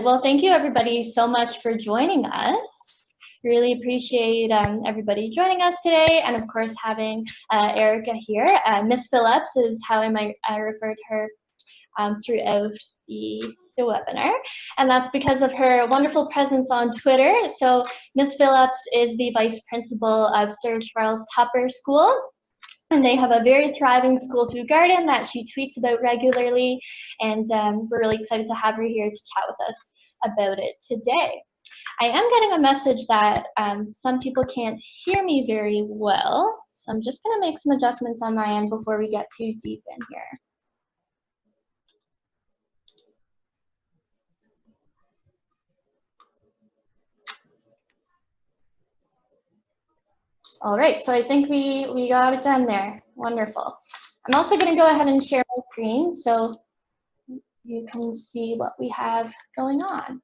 Well, thank you everybody so much for joining us. Really appreciate everybody joining us today, and of course having Erica here. Miss Phillips is how I refer to her throughout the webinar, and that's because of her wonderful presence on Twitter. So Miss Phillips is the Vice Principal of Sir Charles Tupper School, and they have a very thriving school through garden that she tweets about regularly, and we're really excited to have her here to chat with us about it today. I am getting a message that some people can't hear me very well, so I'm just going to make some adjustments on my end before we get too deep in here. All right, so I think we got it done there. Wonderful. I'm also going to go ahead and share my screen so you can see what we have going on.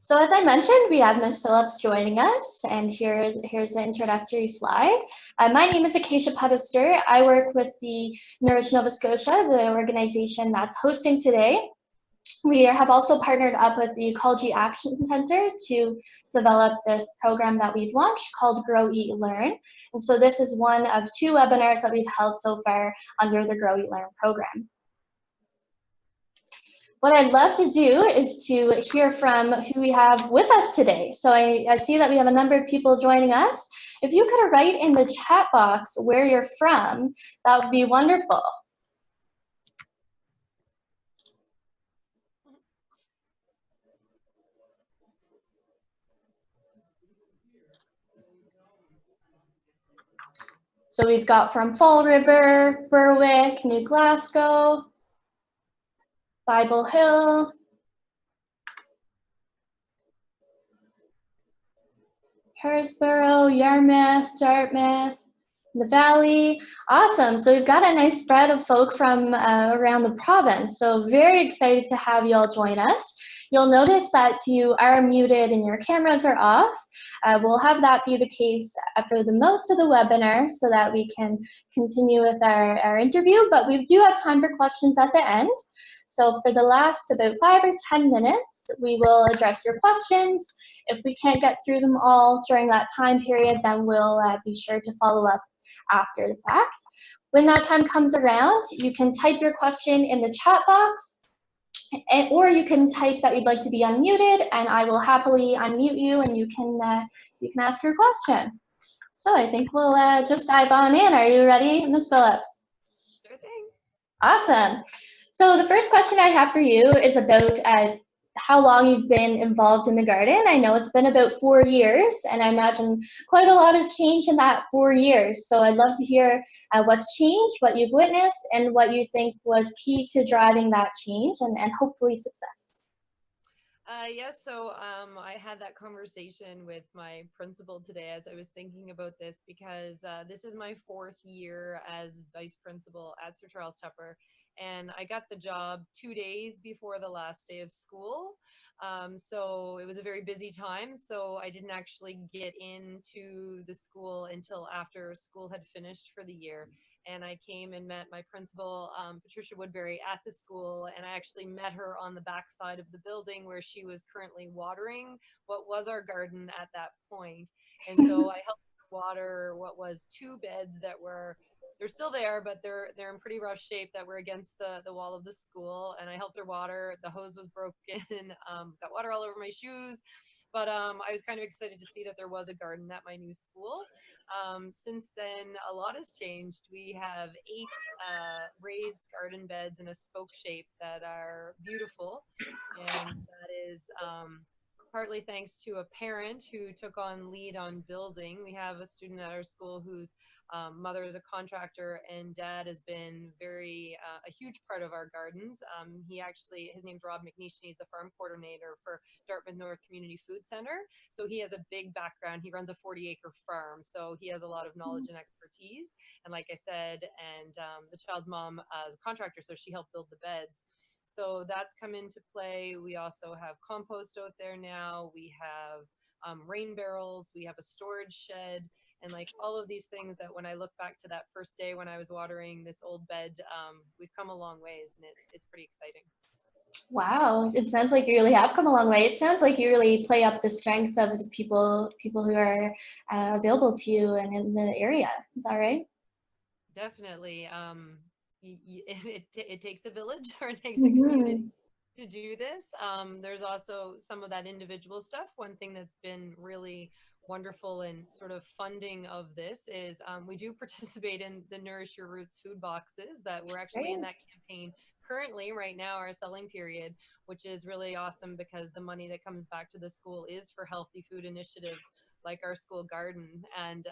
So as I mentioned, we have Ms. Phillips joining us, and here's the introductory slide. My name is Acacia Puttister. I work with the Nourish Nova Scotia, the organization that's hosting today. We have also partnered up with the Ecology Action Center to develop this program that we've launched called Grow, Eat, Learn. And so this is one of 2 webinars that we've held so far under the Grow, Eat, Learn program. What I'd love to do is to hear from who we have with us today. So I see that we have a number of people joining us. If you could write in the chat box where you're from, that would be wonderful. So we've got from Fall River, Berwick, New Glasgow, Bible Hill, Harrisburg, Yarmouth, Dartmouth, the Valley. Awesome. So we've got a nice spread of folk from around the province. So very excited to have you all join us. You'll notice that you are muted and your cameras are off. We'll have that be the case for the most of the webinar so that we can continue with our interview, but we do have time for questions at the end. So for the last about 5 or 10 minutes, we will address your questions. If we can't get through them all during that time period, then we'll be sure to follow up after the fact. When that time comes around, you can type your question in the chat box, or you can type that you'd like to be unmuted, and I will happily unmute you, and you can ask your question. So I think we'll just dive on in. Are you ready, Ms. Phillips? Sure thing. Awesome. So the first question I have for you is about how long you've been involved in the garden. I know it's been about 4 years, and I imagine quite a lot has changed in that 4 years. So I'd love to hear what's changed, what you've witnessed, and what you think was key to driving that change and hopefully success. Yes, so I had that conversation with my principal today as I was thinking about this, because this is my 4th year as vice principal at Sir Charles Tupper, and I got the job 2 days before the last day of school. So it was a very busy time, so I didn't actually get into the school until after school had finished for the year. And I came and met my principal, Patricia Woodbury, at the school, and I actually met her on the back side of the building where she was currently watering what was our garden at that point. And so I helped her water what was 2 beds that were, they're still there, but they're in pretty rough shape, that were against the wall of the school. And I helped her water. The hose was broken, got water all over my shoes. But I was kind of excited to see that there was a garden at my new school. Since then, a lot has changed. We have 8 raised garden beds in a spoke shape that are beautiful. And that is partly thanks to a parent who took on lead on building. We have a student at our school whose mother is a contractor, and dad has been a huge part of our gardens. His name's Rob McNeish, and he's the farm coordinator for Dartmouth North Community Food Center. So he has a big background. He runs a 40-acre farm, so he has a lot of knowledge and expertise. And like I said, and the child's mom is a contractor, so she helped build the beds. So that's come into play. We also have compost out there now. We have rain barrels, we have a storage shed, and like all of these things that when I look back to that first day when I was watering this old bed, we've come a long ways, and it's pretty exciting. Wow, it sounds like you really have come a long way. It sounds like you really play up the strength of the people who are available to you and in the area. Is that right? Definitely. It takes a village or it takes a community Hmm. to do this. There's also some of that individual stuff. One thing that's been really wonderful and sort of funding of this is we do participate in the Nourish Your Roots food boxes that we're actually in Great. that campaign currently right now, our selling period, which is really awesome because the money that comes back to the school is for healthy food initiatives like our school garden. And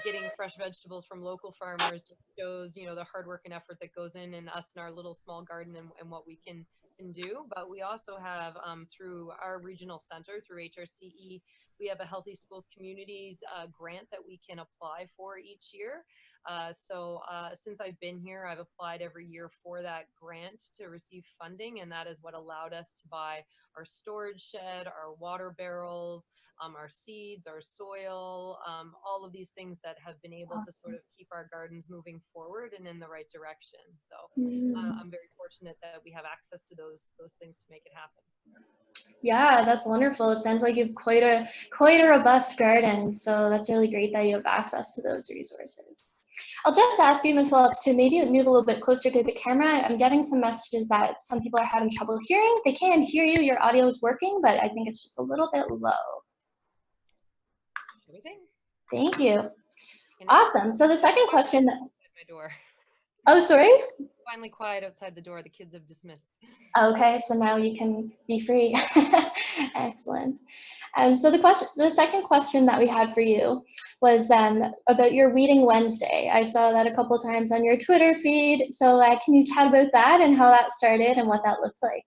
getting fresh vegetables from local farmers just shows, you know, the hard work and effort that goes in us in our little small garden and what we can do. But we also have through our regional center, through HRCE, we have a Healthy Schools Communities grant that we can apply for each year. Since I've been here, I've applied every year for that grant to receive funding, and that is what allowed us to buy our storage shed, our water barrels, our seeds, our soil, all of these things that have been able to sort Awesome. of keep our gardens moving forward and in the right direction. So Mm. I'm very fortunate that we have access to those things to make it happen. Yeah, that's wonderful. It sounds like you have quite a robust garden, so that's really great that you have access to those resources. I'll just ask you, Ms. Phillips, to maybe move a little bit closer to the camera. I'm getting some messages that some people are having trouble hearing. They can hear you, your audio is working, but I think it's just a little bit low. Everything? Thank you. And it's Awesome. So the second finally question, outside my door. oh, sorry. Finally quiet outside the door. The kids have dismissed. Okay, so now you can be free. Excellent. So the second question that we had for you was about your Weeding Wednesday. I saw that a couple times on your Twitter feed. So can you chat about that and how that started and what that looks like?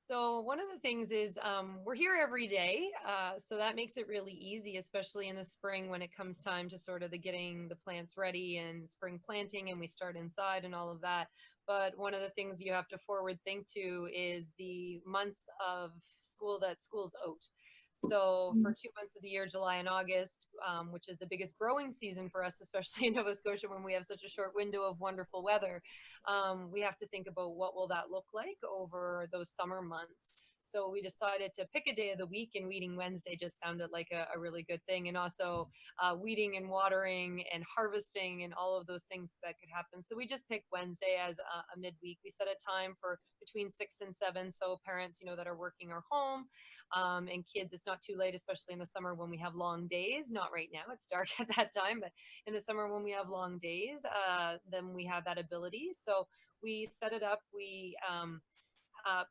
So one of the things is we're here every day, so that makes it really easy, especially in the spring when it comes time to sort of the getting the plants ready and spring planting, and we start inside and all of that. But one of the things you have to forward think to is the months of school that school's out. So for 2 months of the year, July and August, which is the biggest growing season for us, especially in Nova Scotia when we have such a short window of wonderful weather, we have to think about what will that look like over those summer months. So we decided to pick a day of the week, and Weeding Wednesday just sounded like a really good thing. And also weeding and watering and harvesting and all of those things that could happen. So we just picked Wednesday as a midweek. We set a time for between 6 and 7, so parents, you know, that are working are home, and kids, it's not too late, especially in the summer when we have long days. Not right now, it's dark at that time, but in the summer when we have long days, then we have that ability. So we set it up. We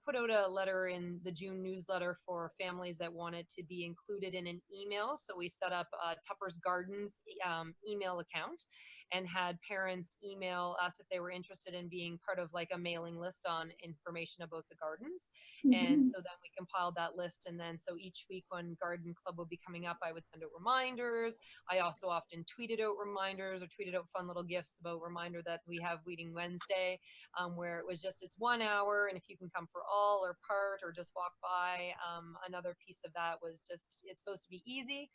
put out a letter in the June newsletter for families that wanted to be included in an email. So we set up Tupper's Gardens email account and had parents email us if they were interested in being part of like a mailing list on information about the gardens. And Mhm. so then we compiled that list. And then so each week when Garden Club would be coming up, I would send out reminders. I also often tweeted out reminders or tweeted out fun little gifts about reminder that we have Weeding Wednesday, where it was just it's 1 hour, and if you can come for all or part or just walk by. Another piece of that was just it's supposed to be easy.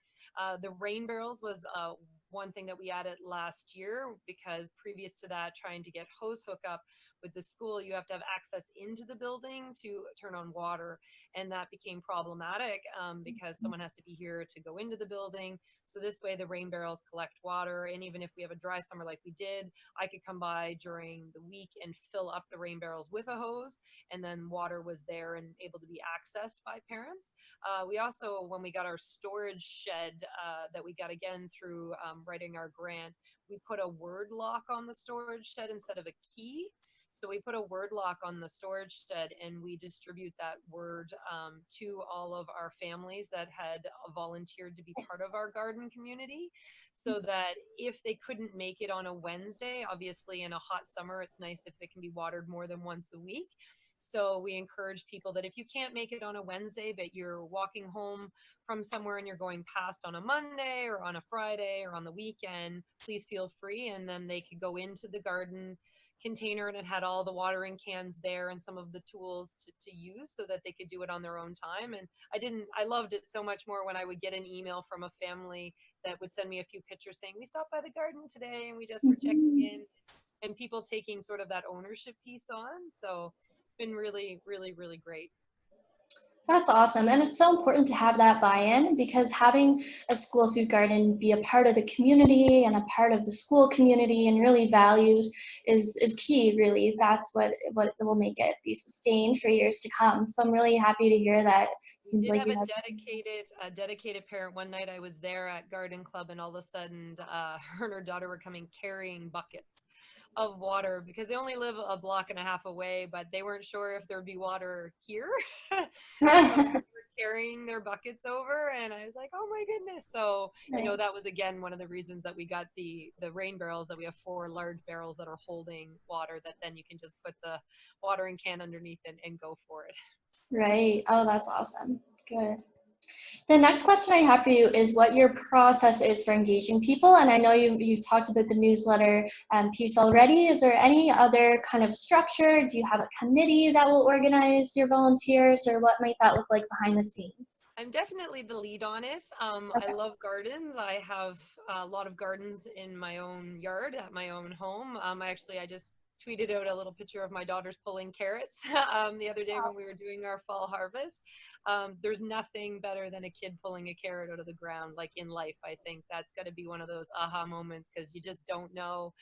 The rain barrels was one thing that we added last year because previous to that, trying to get hose hookup with the school, you have to have access into the building to turn on water, and that became problematic because someone has to be here to go into the building. So this way, the rain barrels collect water, and even if we have a dry summer like we did, I could come by during the week and fill up the rain barrels with a hose, and then water was there and able to be accessed by parents. We also, when we got our storage shed that we got again through writing our grant, we put a word lock on the storage shed instead of a key. So we put a word lock on the storage shed, and we distribute that word to all of our families that had volunteered to be part of our garden community, so that if they couldn't make it on a Wednesday, obviously in a hot summer, it's nice if it can be watered more than once a week. So we encourage people that if you can't make it on a Wednesday, but you're walking home from somewhere and you're going past on a Monday or on a Friday or on the weekend, please feel free. And then they could go into the garden container, and it had all the watering cans there and some of the tools to use so that they could do it on their own time. And I loved it so much more when I would get an email from a family that would send me a few pictures saying, we stopped by the garden today and we just were checking Mhm. in, and people taking sort of that ownership piece on. So it's been really, really, really great. That's awesome. And it's so important to have that buy-in, because having a school food garden be a part of the community and a part of the school community and really valued is key, really. That's what will make it be sustained for years to come. So I'm really happy to hear that. We Seems did like have you have. a dedicated parent. One night I was there at Garden Club, and all of a sudden, her and her daughter were coming carrying buckets of water because they only live a block and a half away, but they weren't sure if there'd be water here. So they were carrying their buckets over, and I was like, oh my goodness. So, Right. that was again one of the reasons that we got the rain barrels, that we have 4 large barrels that are holding water that then you can just put the watering can underneath and go for it. Right. Oh, that's awesome. Good. The next question I have for you is what your process is for engaging people. And I know you talked about the newsletter piece already. Is there any other kind of structure? Do you have a committee that will organize your volunteers, or what might that look like behind the scenes? I'm definitely the lead on it. I Okay. love gardens. I have a lot of gardens in my own yard at my own home. I just tweeted out a little picture of my daughters pulling carrots the other day when we were doing our fall harvest. There's nothing better than a kid pulling a carrot out of the ground, like in life. I think that's got to be one of those aha moments, because you just don't know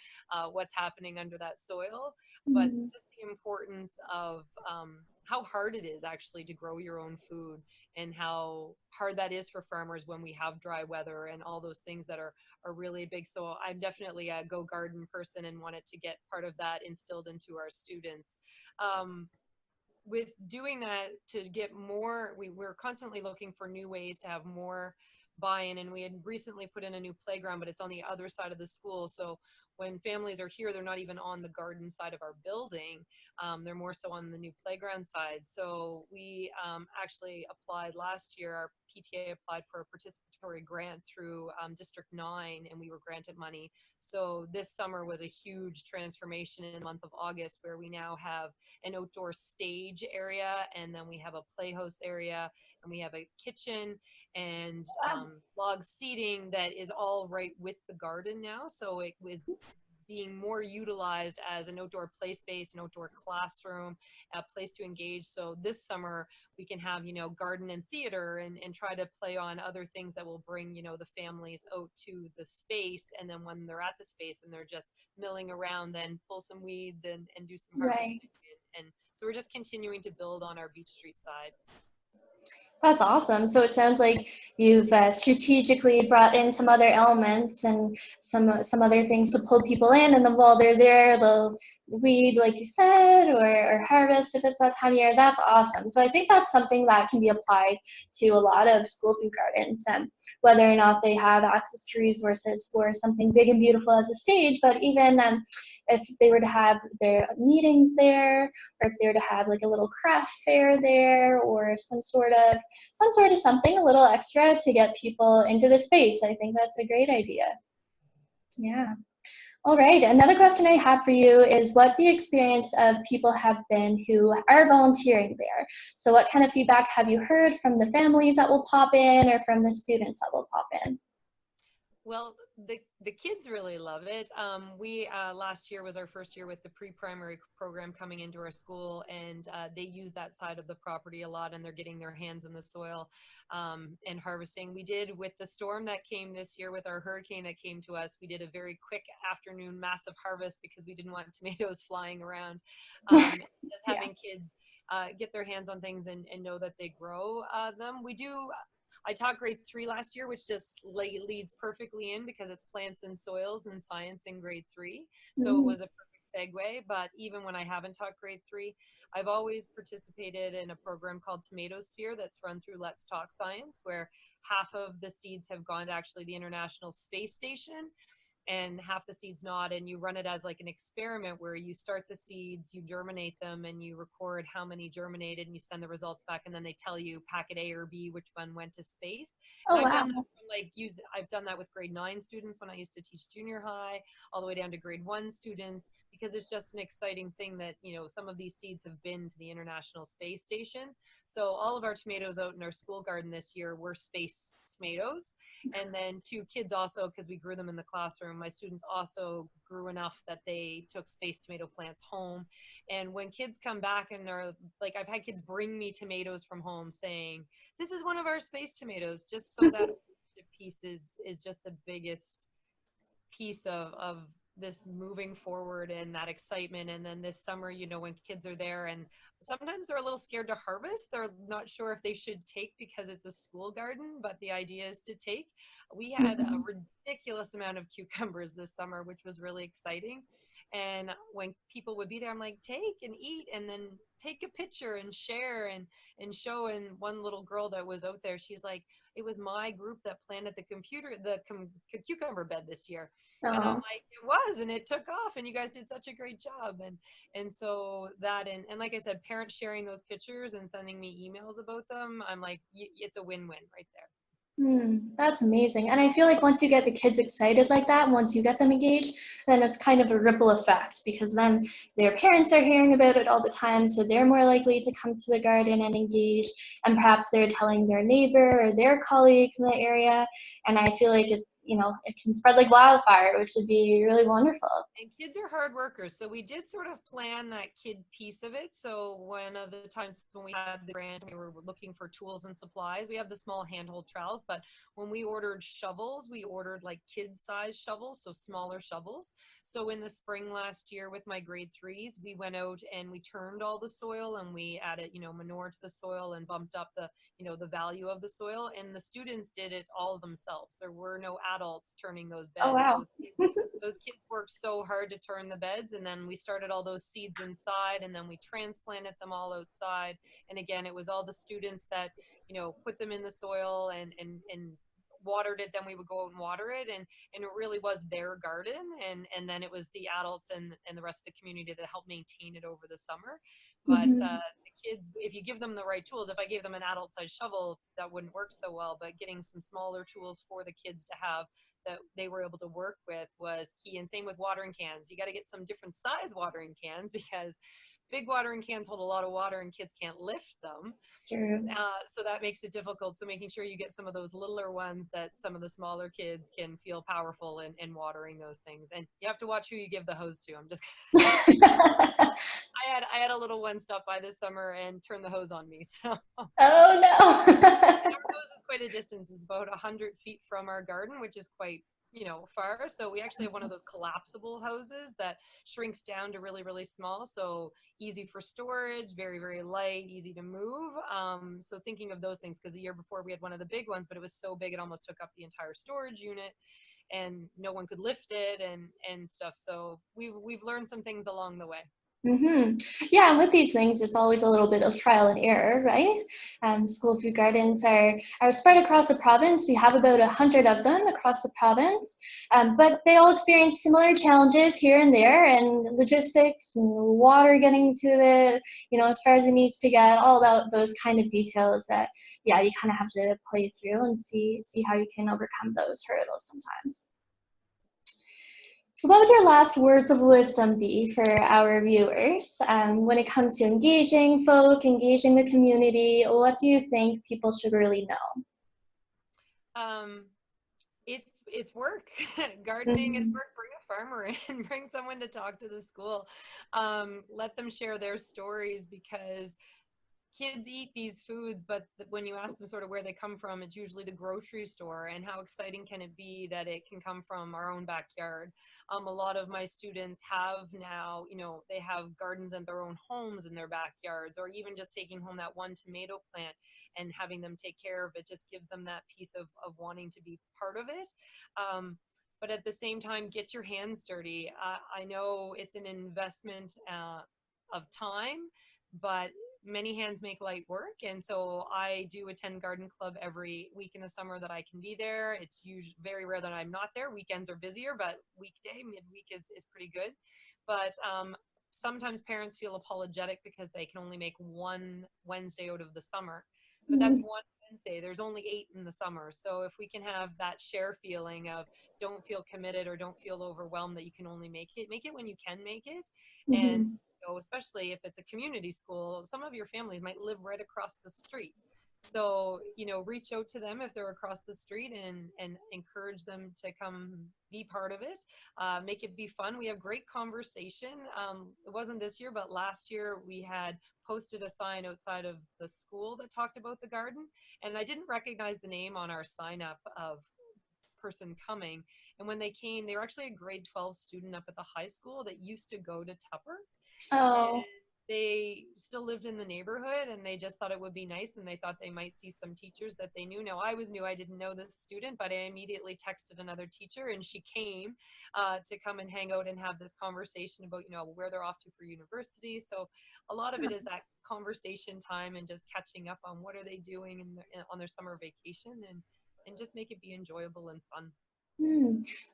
what's happening under that soil. But Mhm. just the importance of how hard it is actually to grow your own food, and how hard that is for farmers when we have dry weather and all those things that are really big. So I'm definitely a go garden person and wanted to get part of that instilled into our students. Um, with doing that, to get more, we're constantly looking for new ways to have more buy-in, and we had recently put in a new playground, but it's on the other side of the school. So when families are here, they're not even on the garden side of our building. They're more so on the new playground side. So we actually applied last year. Our PTA applied for a participatory grant through District 9, and we were granted money. So this summer was a huge transformation in the month of August, where we now have an outdoor stage area, and then we have a playhouse area, and we have a kitchen and log seating that is all right with the garden now. So it was being more utilized as an outdoor play space, an outdoor classroom, a place to engage. So this summer we can have, garden and theater, and try to play on other things that will bring, the families out to the space. And then when they're at the space and they're just milling around, then pull some weeds and do some Right. harvesting. And so we're just continuing to build on our Beach Street side. That's awesome. So it sounds like you've strategically brought in some other elements and some other things to pull people in, and then while they're there, they'll weed, like you said, or harvest if it's that time of year. That's awesome. So I think that's something that can be applied to a lot of school food gardens, whether or not they have access to resources for something big and beautiful as a stage, but even if they were to have their meetings there, or if they were to have like a little craft fair there, or some sort of something a little extra to get people into the space. I think that's a great idea. Yeah. All right. Another question I have for you is what the experience of people have been who are volunteering there. So what kind of feedback have you heard from the families that will pop in, or from the students that will pop in? Well, the kids really love it. We last year was our first year with the pre-primary program coming into our school, and they use that side of the property a lot, and they're getting their hands in the soil and harvesting. We did, with the storm that came this year, with our hurricane that came to us, we did a very quick afternoon massive harvest because we didn't want tomatoes flying around. Just Yeah. having kids get their hands on things and know that they grow them. We do. I taught grade 3 last year, which just leads perfectly in because it's plants and soils and science in grade 3. So it Mm. was a perfect segue. But even when I haven't taught grade 3, I've always participated in a program called Tomato Sphere that's run through Let's Talk Science, where half of the seeds have gone to actually the International Space Station and half the seeds not, and you run it as like an experiment where you start the seeds, you germinate them, and you record how many germinated, and you send the results back, and then they tell you packet A or B which one went to space. And Oh, I've done wow. that like I've done that with grade 9 students when I used to teach junior high, all the way down to grade 1 students, because it's just an exciting thing that, you know, some of these seeds have been to the International Space Station. So all of our tomatoes out in our school garden this year were space tomatoes. And then 2 kids also, because we grew them in the classroom, my students also grew enough that they took space tomato plants home. And when kids come back and are like, I've had kids bring me tomatoes from home saying, this is one of our space tomatoes, just so that piece is just the biggest piece of this moving forward and that excitement. And then this summer, you know, when kids are there and sometimes they're a little scared to harvest, they're not sure if they should take because it's a school garden, but the idea is to take. We had a ridiculous amount of cucumbers this summer, which was really exciting. And when people would be there, I'm like, take and eat, and then take a picture and share and show. And one little girl that was out there, she's like, it was my group that planted the cucumber bed this year. And I'm Oh. like, it was, and it took off, and you guys did such a great job. And so that, and like I said, parents sharing those pictures and sending me emails about them, I'm like, it's a win-win right there. That's amazing. And I feel like once you get the kids excited like that, once you get them engaged, then it's kind of a ripple effect, because then their parents are hearing about it all the time, so they're more likely to come to the garden and engage, and perhaps they're telling their neighbor or their colleagues in the area, and I feel like it can spread like wildfire, which would be really wonderful. And kids are hard workers. So we did sort of plan that kid piece of it. So one of the times when we had the grant, we were looking for tools and supplies. We have the small handhold trowels, but when we ordered shovels, we ordered like kid-size shovels, so smaller shovels. So in the spring last year with my grade 3s, we went out and we turned all the soil and we added, you know, manure to the soil and bumped up the, you know, the value of the soil. And the students did it all themselves. There were no adults turning those Oh, beds. wow. Those kids worked so hard to turn the beds, and then we started all those seeds inside, and then we transplanted them all outside. And again, it was all the students that, you know, put them in the soil and watered it. Then we would go out and water it, and it really was their garden. And then it was the adults and the rest of the community that helped maintain it over the summer. But the kids, if you give them the right tools, if I gave them an adult size shovel, that wouldn't work so well, but getting some smaller tools for the kids to have that they were able to work with was key. And same with watering cans. You got to get some different size watering cans, because big watering cans hold a lot of water and kids can't lift them. True. So that makes it difficult. So making sure you get some of those littler ones that some of the smaller kids can feel powerful in watering those things. And you have to watch who you give the hose to. I'm just I had a little one stop by this summer and turn the hose on me. So Oh, no. our hose is quite a distance. It's about 100 feet from our garden, which is quite, you know, far. So we actually have one of those collapsible hoses that shrinks down to really, really small. So easy for storage, very, very light, easy to move. So thinking of those things, because the year before we had one of the big ones, but it was so big it almost took up the entire storage unit, and no one could lift it and stuff. So we've learned some things along the way. Yeah, and with these things, it's always a little bit of trial and error, right? School food gardens are spread across the province. We have about 100 of them across the province, but they all experience similar challenges here and there, and logistics and water getting to it, as far as it needs to get, all those kind of details that, yeah, you kind of have to play through and see how you can overcome those hurdles sometimes. So what would your last words of wisdom be for our viewers when it comes to engaging folk, engaging the community? What do you think people should really know? It's work. Gardening is work. Bring a farmer in, bring someone to talk to the school. Let them share their stories, because kids eat these foods, but when you ask them sort of where they come from, it's usually the grocery store. And how exciting can it be that it can come from our own backyard? A lot of my students have now, they have gardens in their own homes in their backyards, or even just taking home that one tomato plant and having them take care of it just gives them that piece of wanting to be part of it. But at the same time, get your hands dirty. I know it's an investment of time, but many hands make light work. And so I do attend garden club every week in the summer that I can be there. It's usually very rare that I'm not there. Weekends are busier, but weekday, midweek is pretty good. But sometimes parents feel apologetic because they can only make one Wednesday out of the summer. that's one Wednesday. There's only 8 in the summer. So if we can have that share feeling of don't feel committed or don't feel overwhelmed that you can only make it when you can make it. And Mhm. especially if it's a community school, some of your families might live right across the street. So, reach out to them if they're across the street and encourage them to come be part of it. Make it be fun. We have great conversation. It wasn't this year, but last year we had posted a sign outside of the school that talked about the garden. And I didn't recognize the name on our sign up of person coming. And when they came, they were actually a grade 12 student up at the high school that used to go to Tupper. And Oh. they still lived in the neighborhood, and they just thought it would be nice, and they thought they might see some teachers that they knew. Now I was new, I didn't know this student, but I immediately texted another teacher, and she came to come and hang out and have this conversation about where they're off to for university. So a lot of it is that conversation time and just catching up on what are they doing on their summer vacation, and just make it be enjoyable and fun.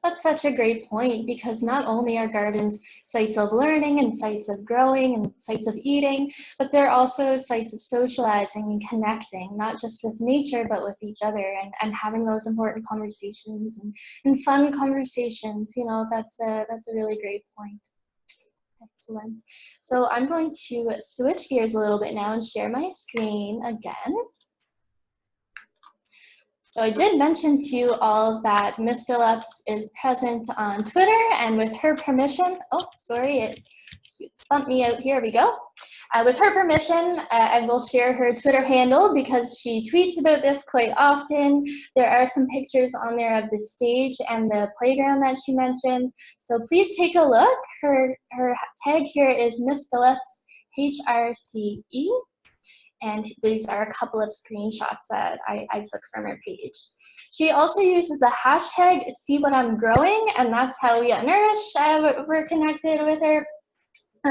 That's such a great point, because not only are gardens sites of learning and sites of growing and sites of eating, but they're also sites of socializing and connecting, not just with nature, but with each other, and having those important conversations and fun conversations. That's a really great point. Excellent. So I'm going to switch gears a little bit now and share my screen again. So I did mention to you all that Miss Phillips is present on Twitter, and with her permission, oh, sorry, it bumped me out. Here we go. With her permission, I will share her Twitter handle because she tweets about this quite often. There are some pictures on there of the stage and the playground that she mentioned. So please take a look. Her tag here is Miss Phillips, HRCE. And these are a couple of screenshots that I took from her page. She also uses the hashtag #SeeWhatI'mGrowing, and that's how we at Nourish we're connected with her.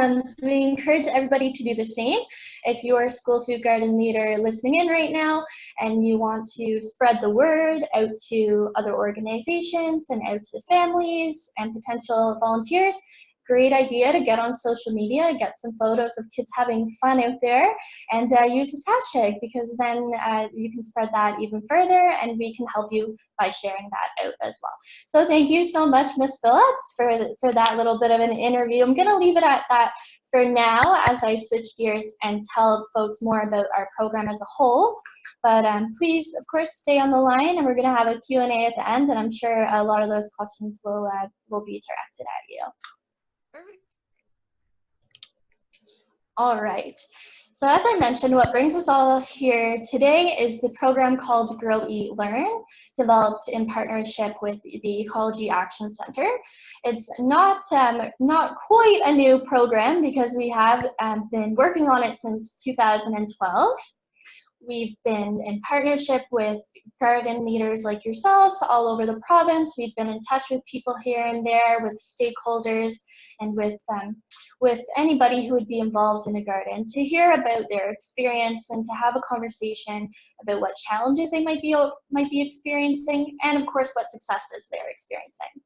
So we encourage everybody to do the same. If you're a school food garden leader listening in right now and you want to spread the word out to other organizations and out to families and potential volunteers, great idea to get on social media, get some photos of kids having fun out there, and use this hashtag, because then you can spread that even further, and we can help you by sharing that out as well. So thank you so much, Ms. Phillips, for that little bit of an interview. I'm going to leave it at that for now as I switch gears and tell folks more about our program as a whole. But please, of course, stay on the line, and we're going to have a Q&A at the end, and I'm sure a lot of those questions will be directed at you. Perfect. All right. So as I mentioned, what brings us all here today is the program called Grow, Eat, Learn, developed in partnership with the Ecology Action Center. It's not quite a new program, because we have been working on it since 2012. We've been in partnership with garden leaders like yourselves all over the province. We've been in touch with people here and there, with stakeholders, and with anybody who would be involved in a garden, to hear about their experience and to have a conversation about what challenges they might be experiencing, and of course what successes they're experiencing.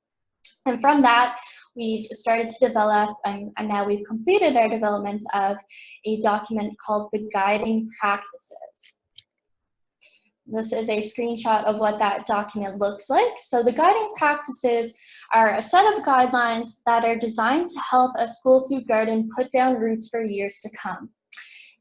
And from that, we've started to develop, and now we've completed our development of a document called the Guiding Practices. This is a screenshot of what that document looks like. So the Guiding Practices are a set of guidelines that are designed to help a school food garden put down roots for years to come.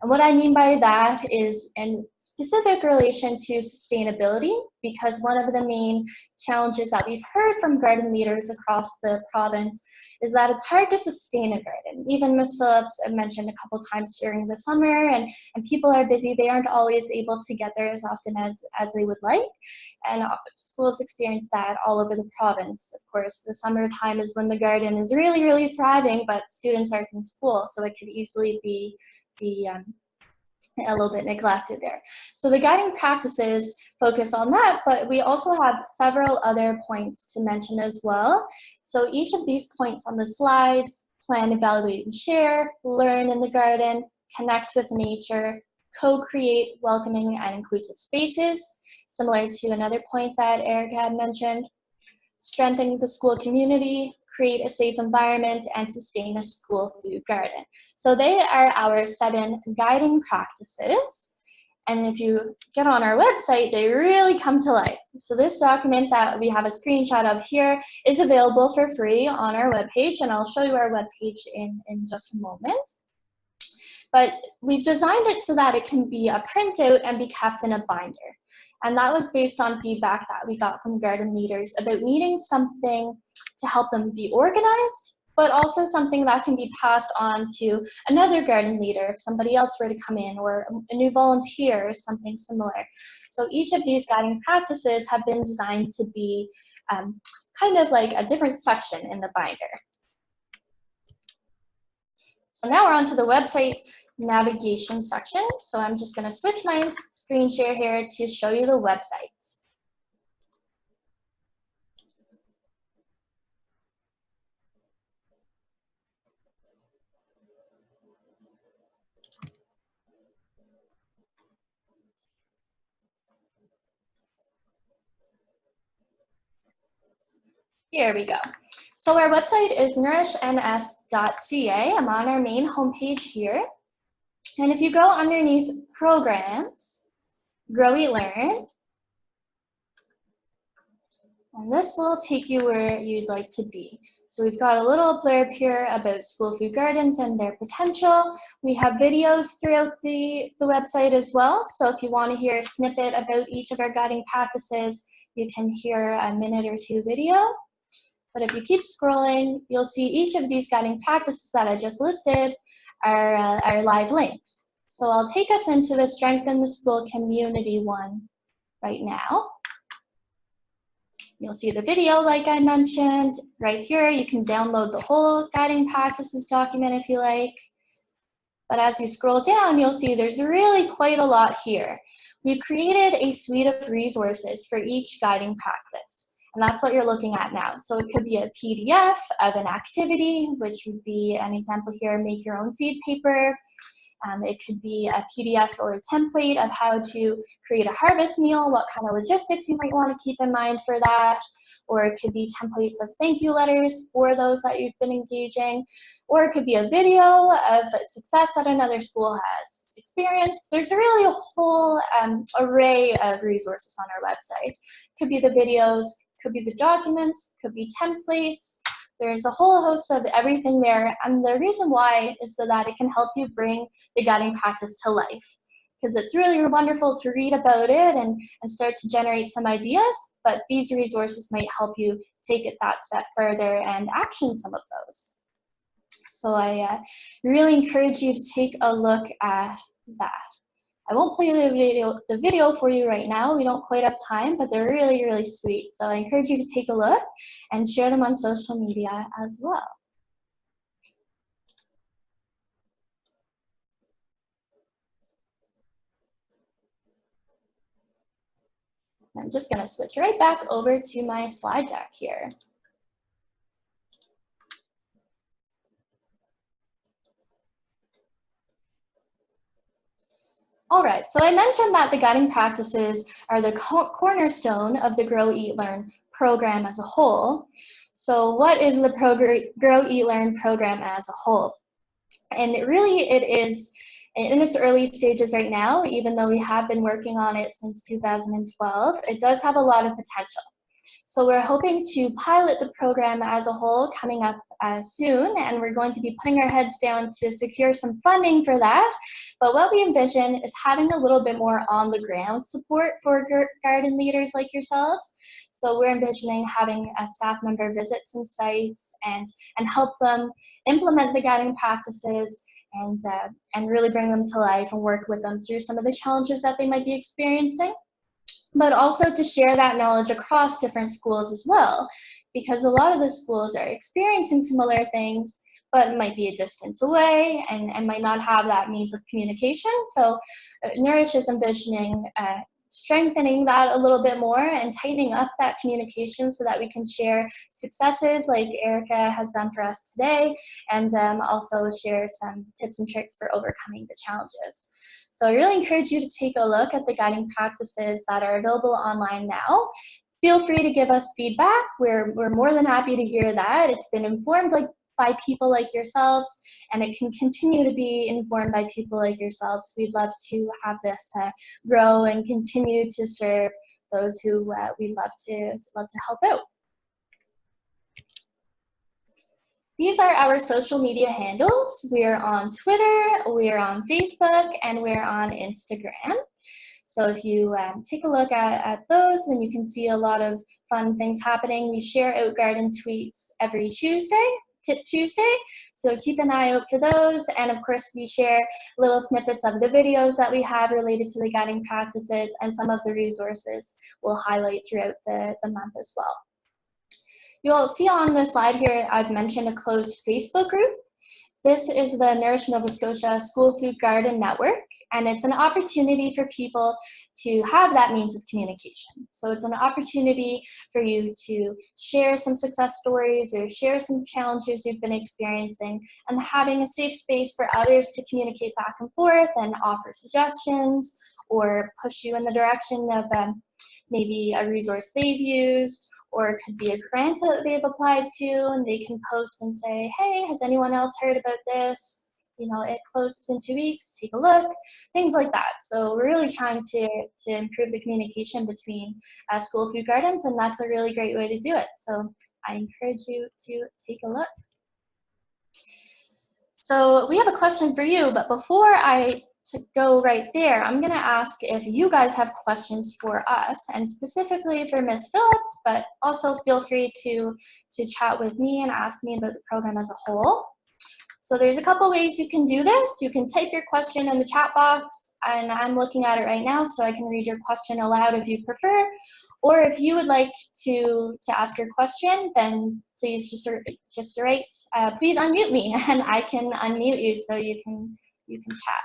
And what I mean by that is in specific relation to sustainability, because one of the main challenges that we've heard from garden leaders across the province is that it's hard to sustain a garden. Even Ms. Phillips mentioned a couple times during the summer, and people are busy. They aren't always able to get there as often as they would like. And schools experience that all over the province. Of course, the summertime is when the garden is really, really thriving, but students aren't in school, so it could easily be a little bit neglected there. So the Guiding Practices focus on that, but we also have several other points to mention as well. So each of these points on the slides: plan, evaluate, and share, learn in the garden, connect with nature, co-create welcoming and inclusive spaces, similar to another point that Eric had mentioned, strengthen the school community, create a safe environment, and sustain a school food garden. So they are our 7 guiding practices. And if you get on our website, they really come to life. So this document that we have a screenshot of here is available for free on our webpage, and I'll show you our webpage in just a moment. But we've designed it so that it can be a printout and be kept in a binder. And that was based on feedback that we got from garden leaders about needing something to help them be organized, but also something that can be passed on to another garden leader if somebody else were to come in, or a new volunteer or something similar. So each of these guiding practices have been designed to be kind of like a different section in the binder. So now we're on to the website navigation section. So I'm just going to switch my screen share here to show you the website. Here we go. So our website is nourishns.ca. I'm on our main homepage here. And if you go underneath programs, Grow, Eat, Learn, and this will take you where you'd like to be. So we've got a little blurb here about school food gardens and their potential. We have videos throughout the website as well. So if you want to hear a snippet about each of our guiding practices, you can hear a minute or two video. But if you keep scrolling, you'll see each of these guiding practices that I just listed are live links. So I'll take us into the Strengthen the School Community one right now. You'll see the video like I mentioned. Right here, you can download the whole guiding practices document if you like. But as you scroll down, you'll see there's really quite a lot here. We've created a suite of resources for each guiding practice. And that's what you're looking at now. So it could be a PDF of an activity, which would be an example here, make your own seed paper. It could be a PDF or a template of how to create a harvest meal, what kind of logistics you might want to keep in mind for that. Or it could be templates of thank you letters for those that you've been engaging. Or it could be a video of success that another school has experienced. There's really a whole array of resources on our website. Could be the videos, could be the documents, could be templates. There's a whole host of everything there, and the reason why is so that it can help you bring the guiding practice to life. Because it's really wonderful to read about it and start to generate some ideas, but these resources might help you take it that step further and action some of those. So I really encourage you to take a look at that. I won't play the video for you right now. We don't quite have time, but they're really, really sweet. So I encourage you to take a look and share them on social media as well. I'm just going to switch right back over to my slide deck here. All right, so I mentioned that the guiding practices are the cornerstone of the Grow, Eat, Learn program as a whole. So what is the Grow, Eat, Learn program as a whole? And it is in its early stages right now, even though we have been working on it since 2012, it does have a lot of potential. So we're hoping to pilot the program as a whole coming up soon, and we're going to be putting our heads down to secure some funding for that. But what we envision is having a little bit more on-the-ground support for garden leaders like yourselves. So we're envisioning having a staff member visit some sites and help them implement the guiding practices and really bring them to life and work with them through some of the challenges that they might be experiencing. But also to share that knowledge across different schools as well, because a lot of the schools are experiencing similar things, but might be a distance away and might not have that means of communication. So Nourish is envisioning strengthening that a little bit more and tightening up that communication so that we can share successes like Erica has done for us today, and also share some tips and tricks for overcoming the challenges. So I really encourage you to take a look at the guiding practices that are available online now. Feel free to give us feedback. We're more than happy to hear that. It's been informed by people like yourselves, and it can continue to be informed by people like yourselves. We'd love to have this grow and continue to serve those who we'd love to help out. These are our social media handles. We're on Twitter, we're on Facebook, and we're on Instagram. So if you take a look at those, then you can see a lot of fun things happening. We share out garden tweets every Tuesday, Tip Tuesday, so keep an eye out for those. And of course, we share little snippets of the videos that we have related to the guiding practices, and some of the resources we'll highlight throughout the month as well. You'll see on the slide here, I've mentioned a closed Facebook group. This is the Nourish Nova Scotia School Food Garden Network, and it's an opportunity for people to have that means of communication. So it's an opportunity for you to share some success stories or share some challenges you've been experiencing, and having a safe space for others to communicate back and forth and offer suggestions or push you in the direction of maybe a resource they've used, or it could be a grant that they've applied to, and they can post and say, hey, has anyone else heard about this? You know, it closes in 2 weeks, take a look, things like that. So we're really trying to improve the communication between school food gardens, and that's a really great way to do it. So I encourage you to take a look. So we have a question for you, but before I go right there, I'm going to ask if you guys have questions for us, and specifically for Ms. Phillips, but also feel free to chat with me and ask me about the program as a whole. So there's a couple ways you can do this. You can type your question in the chat box, and I'm looking at it right now, so I can read your question aloud if you prefer. Or if you would like to ask your question, then please just write, please unmute me, and I can unmute you so you can chat.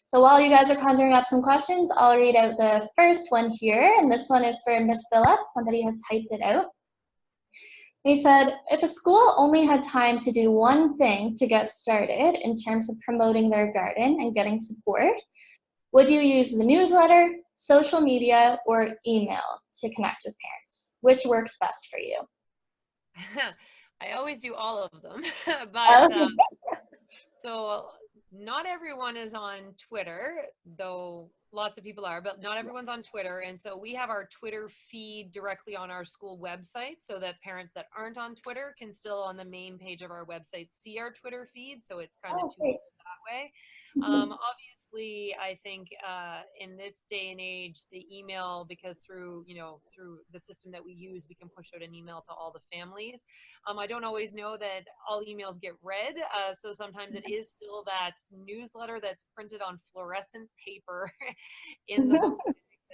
So while you guys are conjuring up some questions, I'll read out the first one here, and this one is for Ms. Phillips. Somebody has typed it out. They said, if a school only had time to do one thing to get started in terms of promoting their garden and getting support, would you use the newsletter, social media, or email to connect with parents? Which worked best for you? I always do all of them, but Okay. so not everyone is on Twitter, though lots of people are, but not everyone's on Twitter. And so we have our Twitter feed directly on our school website, so that parents that aren't on Twitter can still, on the main page of our website, see our Twitter feed. So it's kind of twofold that way. Obviously, I think in this day and age, the email, because through the system that we use, we can push out an email to all the families. I don't always know that all emails get read, so sometimes it is still that newsletter that's printed on fluorescent paper in the book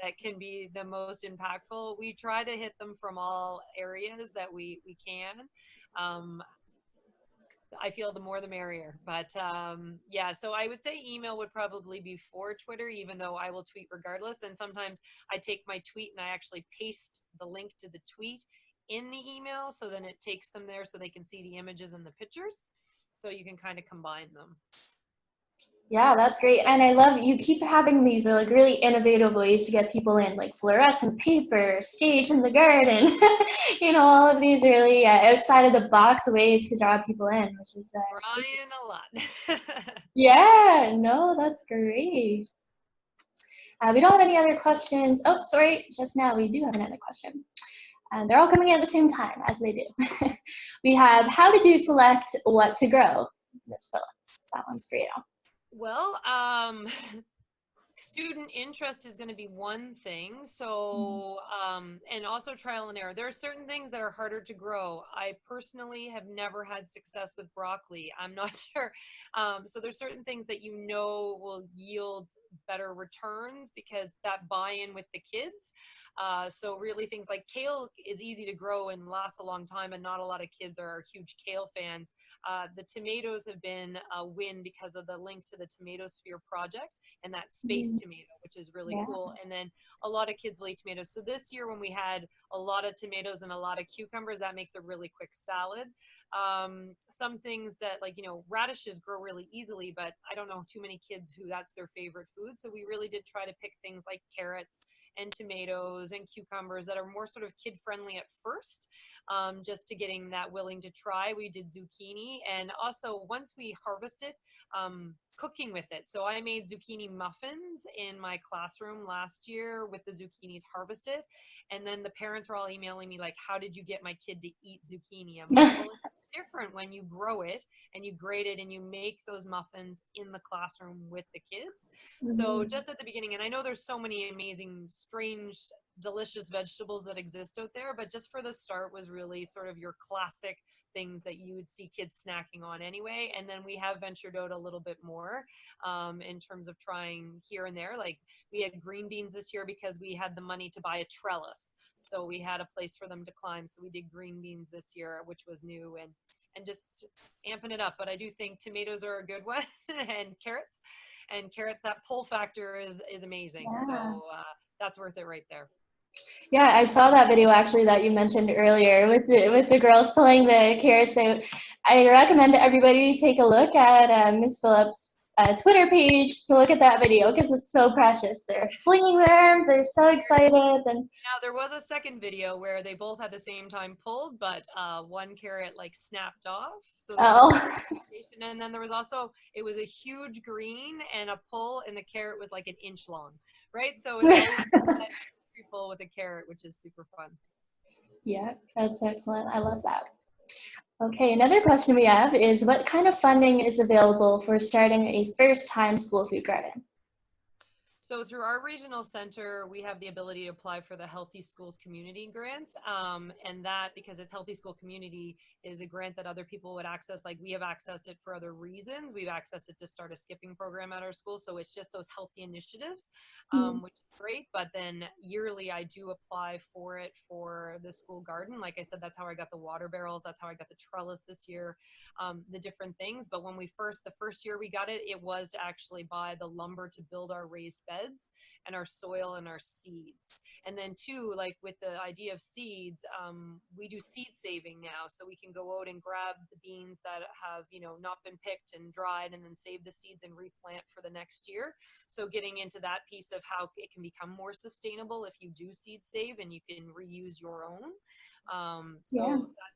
that can be the most impactful. We try to hit them from all areas that we can. I feel the more the merrier, but yeah, so I would say email would probably be for Twitter, even though I will tweet regardless. And sometimes I take my tweet and I actually paste the link to the tweet in the email, so then it takes them there so they can see the images and the pictures, so you can kind of combine them. Yeah, that's great. And I love you keep having these like really innovative ways to get people in, like fluorescent paper, stage in the garden, all of these really outside of the box ways to draw people in, which is Trying a lot. yeah, no, that's great. We don't have any other questions. Oh, sorry, just now we do have another question. And they're all coming in at the same time, as they do. We have, how did you select what to grow, Ms. Phillips? That one's for you. Well, student interest is going to be one thing. So, and also trial and error. There are certain things that are harder to grow. I personally have never had success with broccoli. I'm not sure. So there's certain things that will yield better returns because that buy-in with the kids. So really things like kale is easy to grow and lasts a long time, and not a lot of kids are huge kale fans. The tomatoes have been a win because of the link to the Tomato Sphere project and that space tomato, which is really cool. And then a lot of kids will eat tomatoes. So this year when we had a lot of tomatoes and a lot of cucumbers, that makes a really quick salad. Some things that radishes grow really easily, but I don't know too many kids who that's their favorite food. So we really did try to pick things like carrots and tomatoes and cucumbers that are more sort of kid friendly at first, just to getting that willing to try. We did zucchini, and also once we harvested, cooking with it. So I made zucchini muffins in my classroom last year with the zucchinis harvested. And then the parents were all emailing me like, how did you get my kid to eat zucchini? I'm like, well, it's different when you grow it and you grate it and you make those muffins in the classroom with the kids. So just at the beginning, and I know there's so many amazing, strange, delicious vegetables that exist out there, but just for the start was really sort of your classic things that you would see kids snacking on anyway. And then we have ventured out a little bit more in terms of trying here and there. Like we had green beans this year because we had the money to buy a trellis. So we had a place for them to climb. So we did green beans this year, which was new, and just amping it up. But I do think tomatoes are a good one and carrots. And carrots, that pull factor is amazing. Yeah. So that's worth it right there. Yeah, I saw that video actually that you mentioned earlier with the girls pulling the carrots out. I recommend everybody take a look at Miss Phillips' Twitter page to look at that video because it's so precious. They're flinging their arms, they're so excited. And now there was a second video where they both had the same time pulled, but one carrot like snapped off. So there was and then there was also, it was a huge green and a pull, and the carrot was like an inch long, right? So it's always pull with a carrot, which is super fun. Yeah, that's excellent. I love that. Okay, another question we have is what kind of funding is available for starting a first-time school food garden? So through our regional center, we have the ability to apply for the Healthy Schools Community Grants. And that, because it's Healthy School Community, is a grant that other people would access. Like we have accessed it for other reasons. We've accessed it to start a skipping program at our school. So it's just those healthy initiatives, which is great. But then yearly, I do apply for it for the school garden. Like I said, that's how I got the water barrels. That's how I got the trellis this year, the different things. But when the first year we got it, it was to actually buy the lumber to build our raised beds and our soil and our seeds. And then too, like with the idea of seeds, we do seed saving now. So we can go out and grab the beans that have, not been picked and dried, and then save the seeds and replant for the next year. So getting into that piece of how it can become more sustainable if you do seed save and you can reuse your own.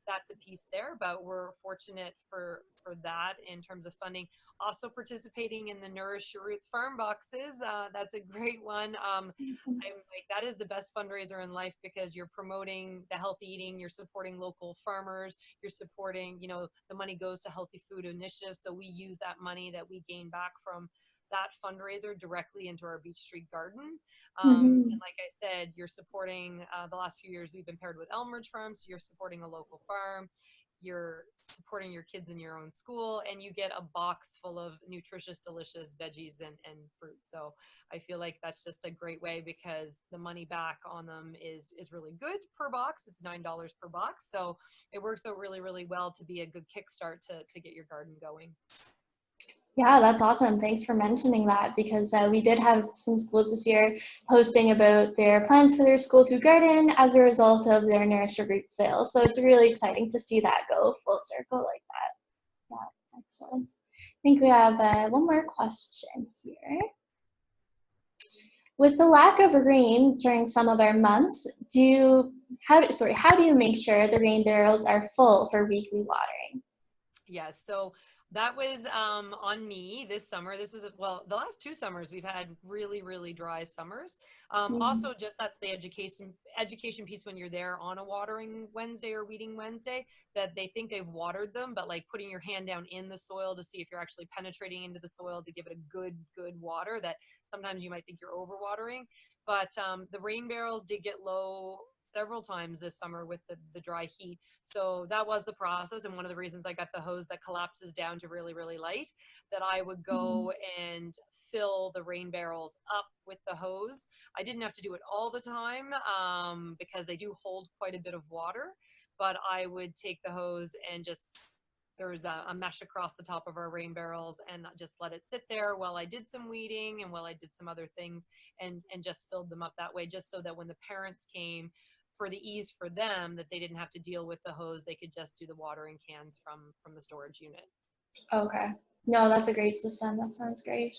That's a piece there, but we're fortunate for that in terms of funding. Also participating in the Nourish Your Roots farm boxes. That's a great one. I'm like, that is the best fundraiser in life because you're promoting the healthy eating, you're supporting local farmers, you're supporting, the money goes to healthy food initiatives. So we use that money that we gain back from that fundraiser directly into our Beach Street garden. And like I said, you're supporting, the last few years we've been paired with Elmridge Farm, so you're supporting a local farm, you're supporting your kids in your own school, and you get a box full of nutritious, delicious veggies and fruit. So I feel like that's just a great way because the money back on them is really good per box. It's $9 per box. So it works out really, really well to be a good kickstart to get your garden going. Yeah, that's awesome. Thanks for mentioning that because we did have some schools this year posting about their plans for their school food garden as a result of their Nourish Your Roots sales. So it's really exciting to see that go full circle like that. Yeah, excellent. I think we have one more question here. With the lack of rain during some of our months, how do you make sure the rain barrels are full for weekly watering? Yes, so that was on me this summer. This was, the last 2 summers we've had really, really dry summers. Also, just that's the education piece when you're there on a watering Wednesday or weeding Wednesday, that they think they've watered them, but like putting your hand down in the soil to see if you're actually penetrating into the soil to give it a good water, that sometimes you might think you're overwatering. But the rain barrels did get low several times this summer with the dry heat. So that was the process. And one of the reasons I got the hose that collapses down to really, really light, that I would go and fill the rain barrels up with the hose. I didn't have to do it all the time because they do hold quite a bit of water, but I would take the hose and just, there was a mesh across the top of our rain barrels and just let it sit there while I did some weeding and while I did some other things and just filled them up that way, just so that when the parents came, for the ease for them, that they didn't have to deal with the hose, they could just do the watering cans from the storage unit. Okay. No, that's a great system. That sounds great.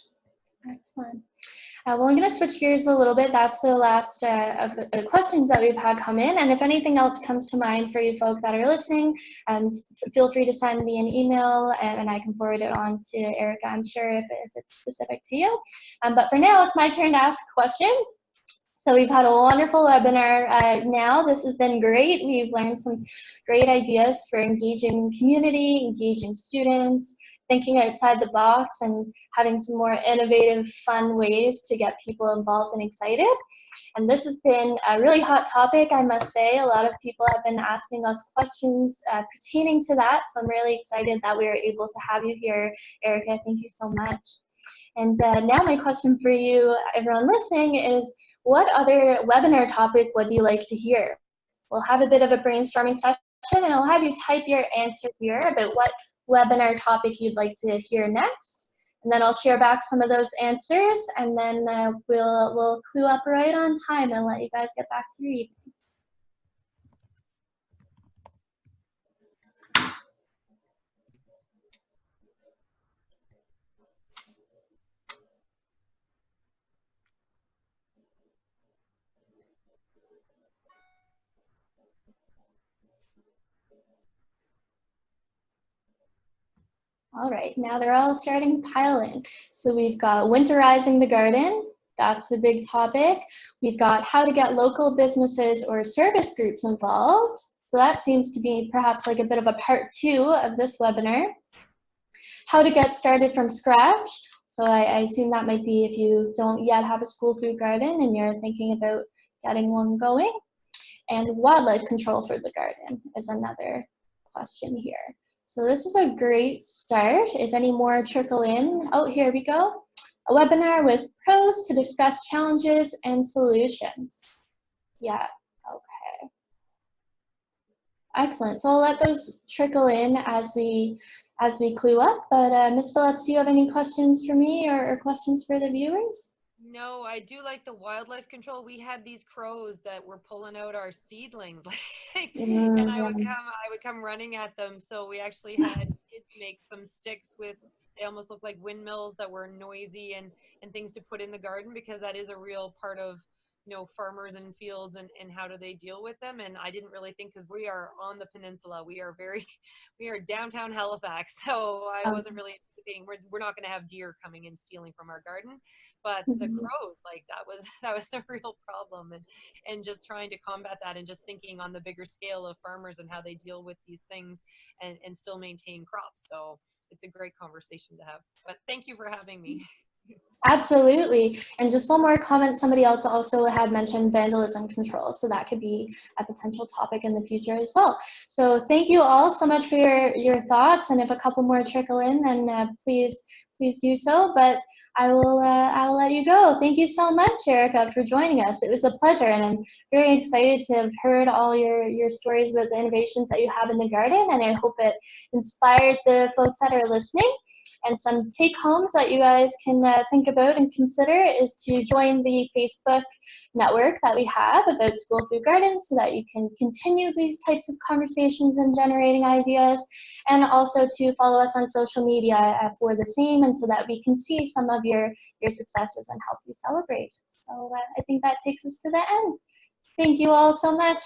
Excellent. Well, I'm going to switch gears a little bit. That's the last of the questions that we've had come in. And if anything else comes to mind for you folk that are listening, feel free to send me an email and I can forward it on to Erica, I'm sure, if it's specific to you. But for now, it's my turn to ask a question. So we've had a wonderful webinar now. This has been great. We've learned some great ideas for engaging community, engaging students, thinking outside the box, and having some more innovative, fun ways to get people involved and excited. And this has been a really hot topic, I must say. A lot of people have been asking us questions pertaining to that. So I'm really excited that we were able to have you here, Erica. Thank you so much. And now my question for you, everyone listening, is what other webinar topic would you like to hear? We'll have a bit of a brainstorming session, and I'll have you type your answer here about what webinar topic you'd like to hear next. And then I'll share back some of those answers, and then we'll clue up right on time and let you guys get back to your evening. All right, now they're all starting to pile in. So we've got winterizing the garden. That's the big topic. We've got how to get local businesses or service groups involved. So that seems to be perhaps like a bit of a part 2 of this webinar. How to get started from scratch. So I assume that might be if you don't yet have a school food garden and you're thinking about getting one going. And wildlife control for the garden is another question here. So this is a great start. If any more trickle in, oh, here we go. A webinar with pros to discuss challenges and solutions. Yeah, okay. Excellent. So I'll let those trickle in as we clue up. But Ms. Phillips, do you have any questions for me or questions for the viewers? No, I do like the wildlife control. We had these crows that were pulling out our seedlings, and I would come running at them. So we actually had kids make some sticks with, they almost look like windmills that were noisy and things to put in the garden, because that is a real part of, you know, farmers and fields and how do they deal with them. And I didn't really think, because we are on the peninsula, we are downtown Halifax, so I wasn't really thinking we're not going to have deer coming and stealing from our garden. But the crows, like that was a real problem, and just trying to combat that, and just thinking on the bigger scale of farmers and how they deal with these things and still maintain crops. So it's a great conversation to have. But thank you for having me. Absolutely. And just one more comment, somebody else also had mentioned vandalism control, so that could be a potential topic in the future as well. So thank you all so much for your thoughts, and if a couple more trickle in, then please do so. But I will let you go. Thank you so much, Erica, for joining us. It was a pleasure, and I'm very excited to have heard all your stories about the innovations that you have in the garden, and I hope it inspired the folks that are listening. And some take-homes that you guys can think about and consider is to join the Facebook network that we have about school food gardens, so that you can continue these types of conversations and generating ideas, and also to follow us on social media for the same, and so that we can see some of your successes and help you celebrate. So I think that takes us to the end. Thank you all so much.